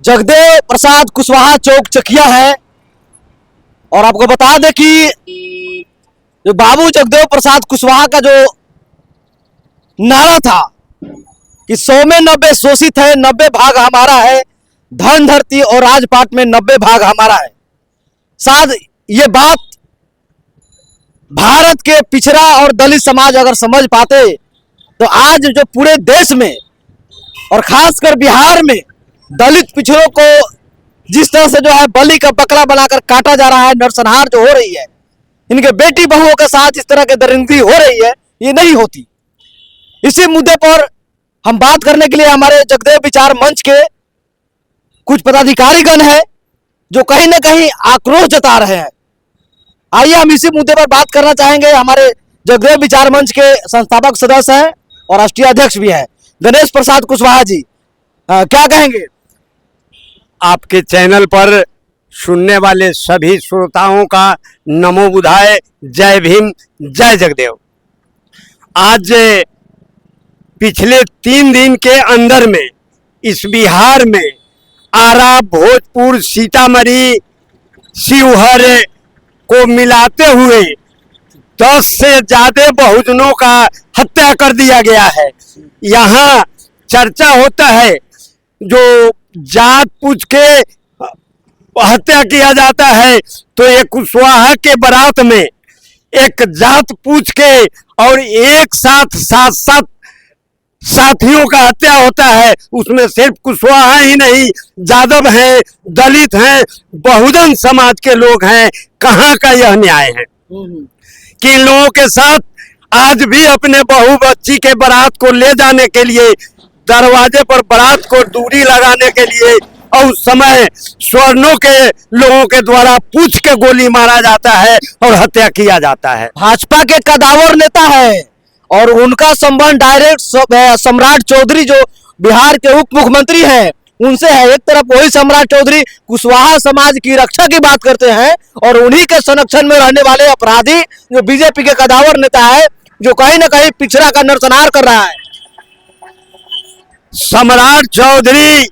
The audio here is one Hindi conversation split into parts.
जगदेव प्रसाद कुशवाहा चौक चकिया है। और आपको बता दें कि जो बाबू जगदेव प्रसाद कुशवाहा का जो नारा था कि 100 में 90 शोषित है, 90 भाग हमारा है, धन धरती और राजपाट में 90 भाग हमारा है। शायद ये बात भारत के पिछड़ा और दलित समाज अगर समझ पाते तो आज जो पूरे देश में और खासकर बिहार में दलित पिछड़ों को जिस तरह से जो है बलि का बकरा बनाकर काटा जा रहा है, नरसंहार जो हो रही है, इनके बेटी बहुओं के साथ इस तरह की दरिंदगी हो रही है, ये नहीं होती। इसी मुद्दे पर हम बात करने के लिए हमारे जगदेव विचार मंच के कुछ पदाधिकारीगण है जो कहीं ना कहीं आक्रोश जता रहे हैं। आइए हम इसी मुद्दे पर बात करना चाहेंगे। हमारे जगदेव विचार मंच के संस्थापक सदस्य हैं और राष्ट्रीय अध्यक्ष भी हैं, गणेश प्रसाद कुशवाहा जी, क्या कहेंगे? आपके चैनल पर सुनने वाले सभी श्रोताओं का नमो बुधाय, जय भीम, जय जगदेव। आज पिछले 3 दिन के अंदर में इस बिहार में आरा, भोजपुर, सीतामढ़ी, शिवहर को मिलाते हुए 10 से ज्यादा बहुजनों का हत्या कर दिया गया है। यहाँ चर्चा होता है जो जात पूछ के हत्या किया जाता है, तो एक कुशवाहा के बारात में एक जात पूछ के और एक साथ 7 साथियों का हत्या होता है। उसमें सिर्फ कुशवाहा ही नहीं, यादव हैं, दलित हैं, बहुजन समाज के लोग हैं। कहाँ का यह न्याय है कि इन लोगों के साथ आज भी अपने बहू बच्ची के बारात को ले जाने के लिए दरवाजे पर बारात को दूरी लगाने के लिए और उस समय स्वर्णों के लोगों के द्वारा पूछ के गोली मारा जाता है और हत्या किया जाता है। भाजपा के कदावर नेता है और उनका संबंध डायरेक्ट सम्राट चौधरी जो बिहार के उप मुख्यमंत्री हैं उनसे है। एक तरफ वही सम्राट चौधरी कुशवाहा समाज की रक्षा की बात करते हैं और उन्हीं के संरक्षण में रहने वाले अपराधी जो बीजेपी के कदावर नेता है जो कहीं ना कहीं पिछड़ा का नरसंहार कर रहा है। सम्राट चौधरी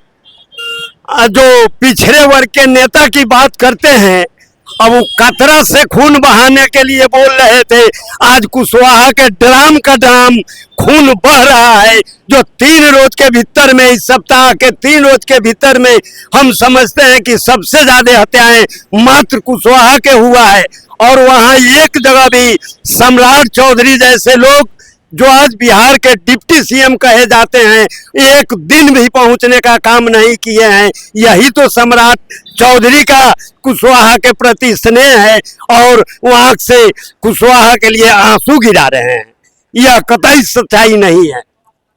जो पिछड़े वर्ग के नेता की बात करते हैं, अब वो कतरा से खून बहाने के लिए बोल रहे थे। आज कुशवाहा के ड्राम का ड्राम खून बह रहा है जो 3 रोज के भीतर में, इस सप्ताह के 3 रोज के भीतर में हम समझते हैं कि सबसे ज्यादा हत्याएं मात्र कुशवाहा के हुआ है। और वहां एक जगह भी सम्राट चौधरी जैसे लोग जो आज बिहार के डिप्टी सीएम कहे जाते हैं, एक दिन भी पहुंचने का काम नहीं किए हैं। यही तो सम्राट चौधरी का कुशवाहा के प्रति स्नेह है और वहां से कुशवाहा के लिए आंसू गिरा रहे हैं। यह कतई सच्चाई नहीं है।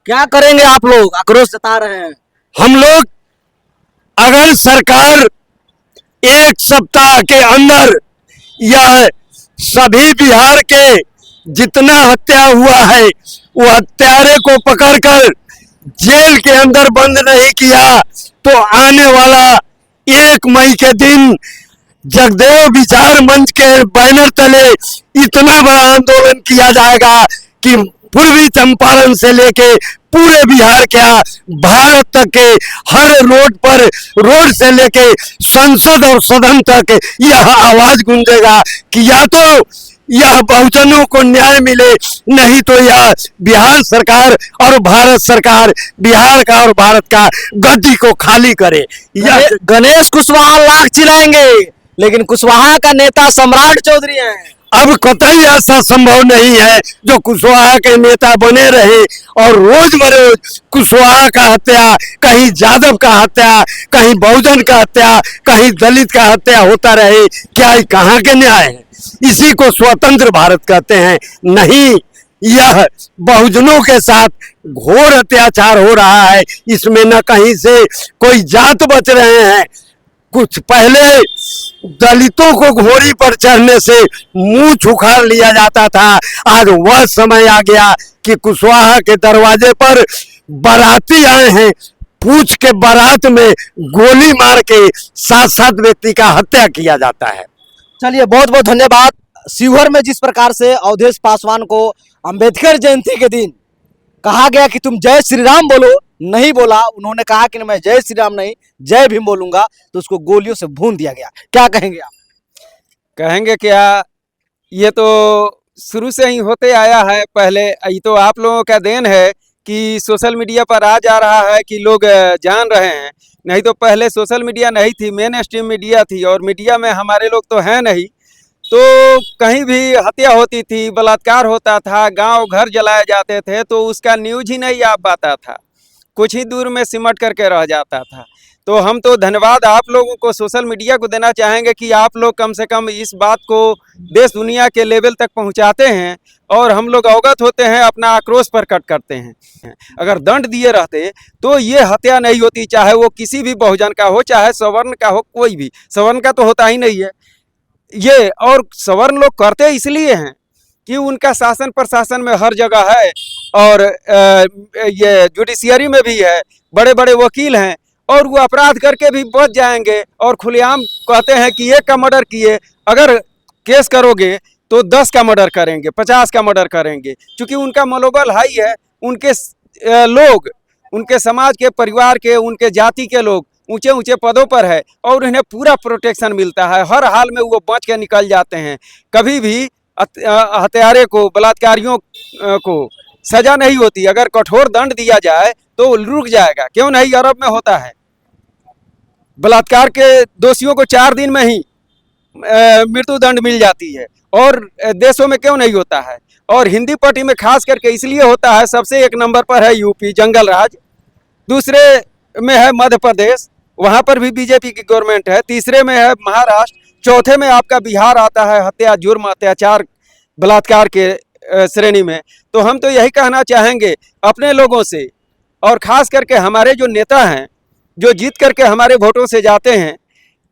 क्या करेंगे आप लोग? आक्रोश जता रहे हैं। हम लोग अगर सरकार 1 सप्ताह के अंदर यह सभी बिहार के जितना हत्या हुआ है वो हत्यारे को पकड़कर जेल के अंदर बंद नहीं किया तो आने वाला 1 मई के दिन जगदेव विचार मंच के बैनर तले इतना बड़ा आंदोलन किया जाएगा कि पूर्वी चंपारण से लेके पूरे बिहार क्या भारत तक के हर रोड पर, रोड से लेके संसद और सदन तक यह आवाज गूंजेगा कि या तो यह बहुजनों को न्याय मिले, नहीं तो यह बिहार सरकार और भारत सरकार बिहार का और भारत का गद्दी को खाली करे। यह गणेश कुशवाहा लाख चिल्लाएंगे लेकिन कुशवाहा का नेता सम्राट चौधरी है। अब कतई ऐसा संभव नहीं है जो कुशवाहा के नेता बने रहे और रोज बरोज कुशवाहा का हत्या, कहीं यादव का हत्या, कहीं बहुजन का हत्या, कहीं दलित का हत्या होता रहे। क्या कहाँ के न्याय है? इसी को स्वतंत्र भारत कहते हैं। नहीं, यह बहुजनों के साथ घोर अत्याचार हो रहा है। इसमें न कहीं से कोई जात बच रहे हैं। कुछ पहले दलितों को घोड़ी पर चढ़ने से मुंह उखाड़ लिया जाता था। आज वह समय आ गया कि कुशवाहा के दरवाजे पर बाराती आए हैं, पूछ के बारात में गोली मार के 7 व्यक्ति का हत्या किया जाता है। चलिए, बहुत बहुत धन्यवाद। शिवहर में जिस प्रकार से अवधेश पासवान को अंबेडकर जयंती के दिन कहा गया कि तुम जय श्री राम बोलो, नहीं बोला, उन्होंने कहा कि मैं जय श्री राम नहीं जय भीम बोलूंगा, तो उसको गोलियों से भून दिया गया। क्या कहेंगे आप? कहेंगे क्या, ये तो शुरू से ही होते आया है। पहले ये तो आप लोगों का देन है कि सोशल मीडिया पर आ जा रहा है कि लोग जान रहे हैं, नहीं तो पहले सोशल मीडिया नहीं थी, मेन स्ट्रीम मीडिया थी, और मीडिया में हमारे लोग तो हैं नहीं। तो कहीं भी हत्या होती थी, बलात्कार होता था, गांव घर जलाए जाते थे, तो उसका न्यूज ही नहीं आ पाता था, कुछ ही दूर में सिमट करके रह जाता था। तो हम तो धन्यवाद आप लोगों को, सोशल मीडिया को देना चाहेंगे कि आप लोग कम से कम इस बात को देश दुनिया के लेवल तक पहुंचाते हैं और हम लोग अवगत होते हैं, अपना आक्रोश प्रकट करते हैं। अगर दंड दिए रहते तो ये हत्या नहीं होती, चाहे वो किसी भी बहुजन का हो, चाहे सवर्ण का हो, कोई भी। सवर्ण का तो होता ही नहीं है ये, और सवर्ण लोग करते इसलिए हैं कि उनका शासन प्रशासन में हर जगह है, और ये जुडिशियरी में भी है, बड़े बड़े वकील हैं, और वो अपराध करके भी बच जाएंगे और खुलेआम कहते हैं कि एक का मर्डर किए, अगर केस करोगे तो 10 का मर्डर करेंगे, 50 का मर्डर करेंगे, क्योंकि उनका मनोबल हाई है। उनके लोग, उनके समाज के, परिवार के, उनके जाति के लोग ऊंचे ऊंचे पदों पर है और उन्हें पूरा प्रोटेक्शन मिलता है, हर हाल में वो बच के निकल जाते हैं। कभी भी हत्यारे को, बलात्कारियों को सजा नहीं होती। अगर कठोर दंड दिया जाए तो रुक जाएगा, क्यों नहीं? अरब में होता है, बलात्कार के दोषियों को 4 दिन में ही मृत्यु दंड मिल जाती है, और देशों में क्यों नहीं होता है? और हिंदी पट्टी में खास करके इसलिए होता है, सबसे 1 नंबर पर है यूपी, जंगल राज, दूसरे में है मध्य प्रदेश, वहाँ पर भी बीजेपी की गवर्नमेंट है, तीसरे में है महाराष्ट्र, चौथे में आपका बिहार आता है हत्या, जुर्म, अत्याचार, बलात्कार के श्रेणी में। तो हम तो यही कहना चाहेंगे अपने लोगों से, और ख़ास करके हमारे जो नेता हैं, जो जीत करके हमारे वोटों से जाते हैं,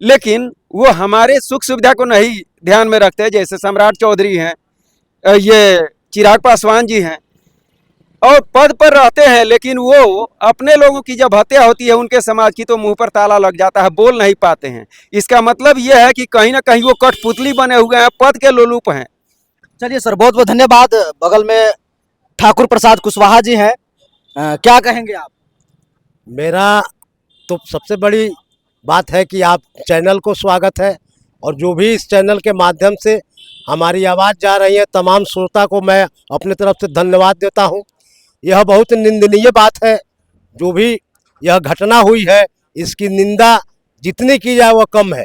लेकिन वो हमारे सुख सुविधा को नहीं ध्यान में रखते, जैसे सम्राट चौधरी हैं, ये चिराग पासवान जी हैं, और पद पर रहते हैं, लेकिन वो अपने लोगों की जब हत्या होती है उनके समाज की, तो मुंह पर ताला लग जाता है, बोल नहीं पाते हैं। इसका मतलब ये है कि कहीं ना कहीं वो कठपुतली बने हुए हैं, पद के लोलुप हैं। चलिए सर, बहुत बहुत धन्यवाद। बगल में ठाकुर प्रसाद कुशवाहा जी हैं, क्या कहेंगे आप? मेरा तो सबसे बड़ी बात है कि आप चैनल को स्वागत है, और जो भी इस चैनल के माध्यम से हमारी आवाज़ जा रही है, तमाम श्रोता को मैं अपनी तरफ से धन्यवाद देता हूं। यह बहुत निंदनीय बात है, जो भी यह घटना हुई है इसकी निंदा जितनी की जाए वह कम है।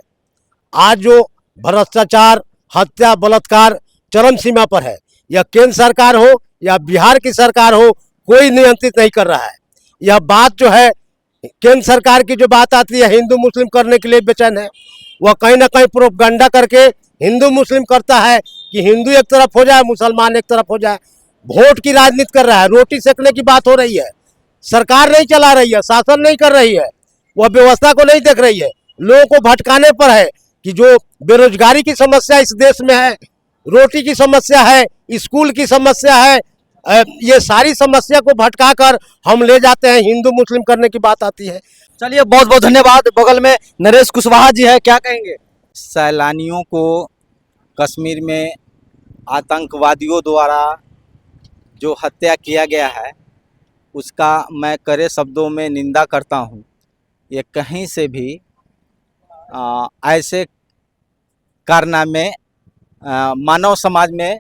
आज जो भ्रष्टाचार, हत्या, बलात्कार चरम सीमा पर है, यह केंद्र सरकार हो या बिहार की सरकार हो, कोई नियंत्रित नहीं कर रहा है। यह बात जो है, केंद्र सरकार की जो बात आती है हिंदू मुस्लिम करने के लिए बेचैन है, वह कहीं ना कहीं प्रोपगंडा करके हिंदू मुस्लिम करता है कि हिंदू एक तरफ हो जाए, मुसलमान एक तरफ हो जाए। वोट की राजनीति कर रहा है, रोटी सेकने की बात हो रही है। सरकार नहीं चला रही है, शासन नहीं कर रही है, वह व्यवस्था को नहीं देख रही है, लोगों को भटकाने पर है कि जो बेरोजगारी की समस्या इस देश में है, रोटी की समस्या है, स्कूल की समस्या है, ये सारी समस्या को भटका कर हम ले जाते हैं, हिंदू मुस्लिम करने की बात आती है। चलिए, बहुत बहुत धन्यवाद। बगल में नरेश कुशवाहा जी है, क्या कहेंगे? सैलानियों को कश्मीर में आतंकवादियों द्वारा जो हत्या किया गया है उसका मैं कड़े शब्दों में निंदा करता हूं। ये कहीं से भी ऐसे कारनामे मानव समाज में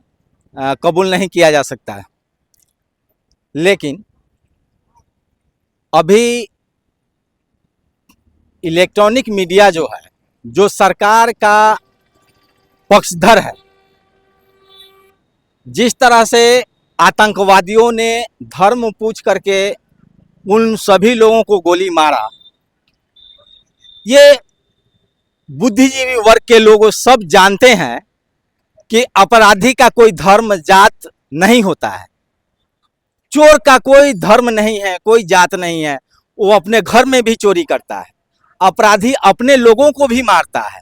कबूल नहीं किया जा सकता है। लेकिन अभी इलेक्ट्रॉनिक मीडिया जो है, जो सरकार का पक्षधर है, जिस तरह से आतंकवादियों ने धर्म पूछ करके उन सभी लोगों को गोली मारा, ये बुद्धिजीवी वर्ग के लोग सब जानते हैं कि अपराधी का कोई धर्म जात नहीं होता है, चोर का कोई धर्म नहीं है, कोई जात नहीं है, वो अपने घर में भी चोरी करता है, अपराधी अपने लोगों को भी मारता है।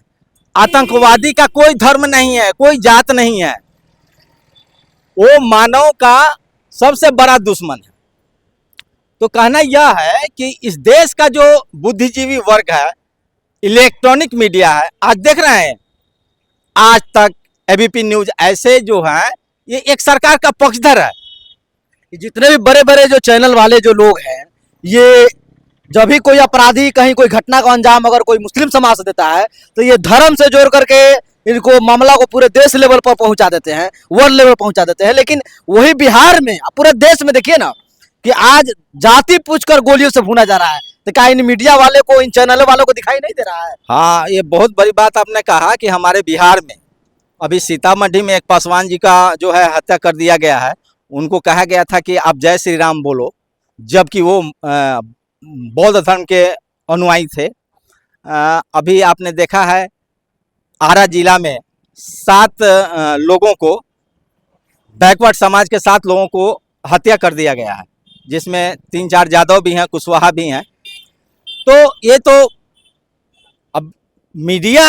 आतंकवादी का कोई धर्म नहीं है, कोई जात नहीं है, वो मानव का सबसे बड़ा दुश्मन है। तो कहना यह है कि इस देश का जो बुद्धिजीवी वर्ग है, इलेक्ट्रॉनिक मीडिया है, आज देख रहे हैं आज तक, एबीपी न्यूज, ऐसे जो है ये एक सरकार का पक्षधर है। जितने भी बड़े बड़े जो चैनल वाले जो लोग हैं, ये जब भी कोई अपराधी कहीं कोई घटना का अंजाम अगर कोई मुस्लिम समाज से देता है तो ये धर्म से जोड़ करके इनको मामला को पूरे देश लेवल पर पहुंचा देते हैं, वर्ल्ड लेवल पर पहुंचा देते हैं। लेकिन वही बिहार में पूरे देश में देखिए ना कि आज जाति पूछकर गोलियों से भूना जा रहा है, तो क्या इन मीडिया वाले को, इन चैनल वालों को दिखाई नहीं दे रहा है? हाँ, ये बहुत बड़ी बात आपने कहा कि हमारे बिहार में अभी सीतामढ़ी में एक पासवान जी का जो है हत्या कर दिया गया है। उनको कहा गया था कि आप जय श्री राम बोलो, जबकि वो बौद्ध धर्म के अनुयायी थे। अभी आपने देखा है आरा जिला में 7 लोगों को, बैकवर्ड समाज के 7 लोगों को हत्या कर दिया गया है, जिसमें 3-4 यादव भी हैं, कुशवाहा भी हैं। तो ये तो अब मीडिया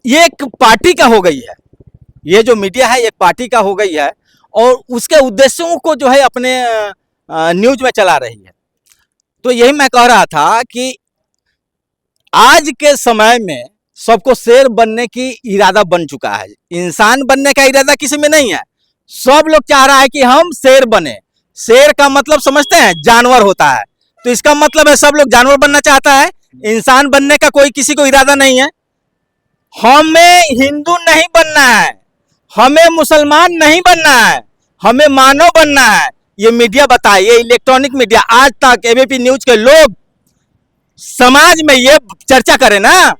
ये एक पार्टी का हो गई है, ये जो मीडिया है एक पार्टी का हो गई है और उसके उद्देश्यों को जो है अपने न्यूज में चला रही है। तो यही मैं कह रहा था कि आज के समय में सबको शेर बनने की इरादा बन चुका है, इंसान बनने का इरादा किसी में नहीं है। सब लोग चाह रहा है कि हम शेर बने। शेर का मतलब समझते हैं, जानवर होता है, तो इसका मतलब है सब लोग जानवर बनना चाहता है, इंसान बनने का कोई किसी को इरादा नहीं है। हमें हिंदू नहीं बनना है, हमें मुसलमान नहीं बनना है, हमें मानव बनना है। ये मीडिया बताए, ये इलेक्ट्रॉनिक मीडिया आज तक एबीपी न्यूज के लोग समाज में ये चर्चा करें ना,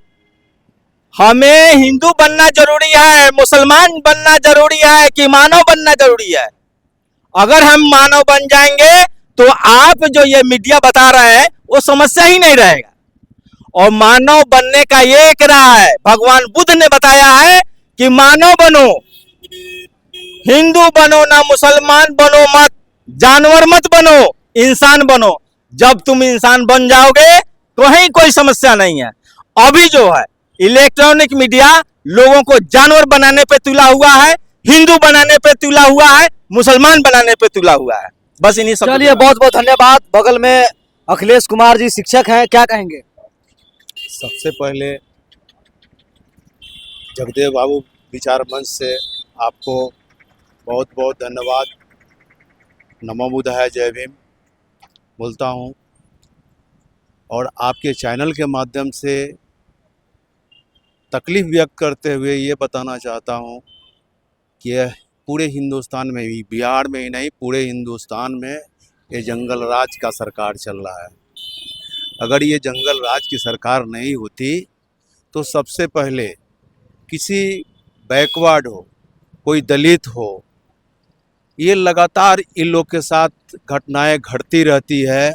हमें हिंदू बनना जरूरी है, मुसलमान बनना जरूरी है कि मानव बनना जरूरी है। अगर हम मानव बन जाएंगे तो आप जो ये मीडिया बता रहे हैं वो समस्या ही नहीं रहेगा। और मानव बनने का ये एक राह है, भगवान बुद्ध ने बताया है कि मानव बनो, हिंदू बनो ना मुसलमान बनो मत, जानवर मत बनो, इंसान बनो। जब तुम इंसान बन जाओगे तो कहीं कोई समस्या नहीं है। अभी जो है इलेक्ट्रॉनिक मीडिया लोगों को जानवर बनाने पे तुला हुआ है, हिंदू बनाने पे तुला हुआ है, मुसलमान बनाने पे तुला हुआ है। बस इन्हीं सब। चलिए, बहुत बहुत धन्यवाद। बगल में अखिलेश कुमार जी शिक्षक हैं, क्या कहेंगे? सबसे पहले जगदेव बाबू विचार मंच से आपको बहुत बहुत धन्यवाद, नमो बुद्धाय, जय भीम बोलता हूँ। और आपके चैनल के माध्यम से तकलीफ़ व्यक्त करते हुए ये बताना चाहता हूँ कि यह पूरे हिंदुस्तान में ही, बिहार में ही नहीं, पूरे हिंदुस्तान में ये जंगल राज का सरकार चल रहा है। अगर ये जंगल राज की सरकार नहीं होती तो सबसे पहले किसी बैकवर्ड हो, कोई दलित हो, ये लगातार इन लोग के साथ घटनाएं घटती रहती है।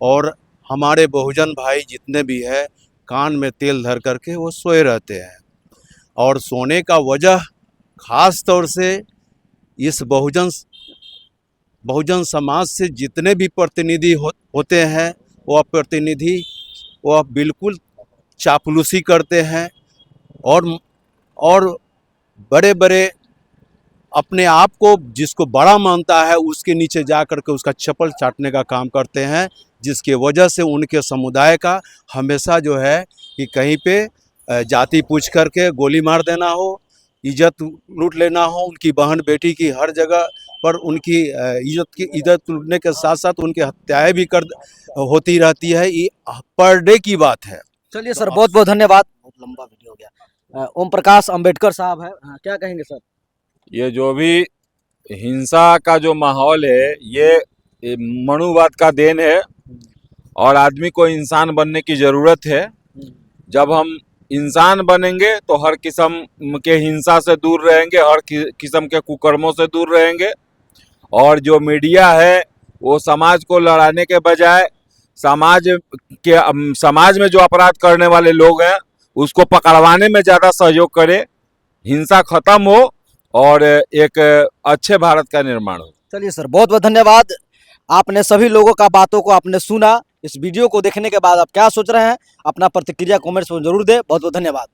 और हमारे बहुजन भाई जितने भी है कान में तेल धर करके वो सोए रहते हैं। और सोने का वजह ख़ास तौर से इस बहुजन समाज से जितने भी प्रतिनिधि होते हैं वो बिल्कुल चापलूसी करते हैं और बड़े बड़े अपने आप को जिसको बड़ा मानता है उसके नीचे जा कर के उसका चप्पल चाटने का काम करते हैं, जिसके वजह से उनके समुदाय का हमेशा जो है कि कहीं पे जाति पूछ करके गोली मार देना हो, इज्जत लूट लेना हो, उनकी बहन बेटी की हर जगह पर उनकी इज्जत लूटने के साथ साथ उनकी हत्याएं भी होती रहती है। ये पर डे की बात है। चलिए सर, बहुत बहुत धन्यवाद। बहुत लंबा वीडियो हो गया। ओम प्रकाश अंबेडकर साहब है, क्या कहेंगे सर? ये जो भी हिंसा का जो माहौल है ये मनुवाद का देन है और आदमी को इंसान बनने की ज़रूरत है। जब हम इंसान बनेंगे तो हर किस्म के हिंसा से दूर रहेंगे, हर किस्म के कुकर्मों से दूर रहेंगे। और जो मीडिया है वो समाज को लड़ाने के बजाय समाज में जो अपराध करने वाले लोग हैं उसको पकड़वाने में ज़्यादा सहयोग करे, हिंसा खत्म हो और एक अच्छे भारत का निर्माण हो। चलिए सर, बहुत बहुत धन्यवाद। आपने सभी लोगों का बातों को आपने सुना। इस वीडियो को देखने के बाद आप क्या सोच रहे हैं, अपना प्रतिक्रिया कमेंट्स में जरूर दें। बहुत बहुत धन्यवाद।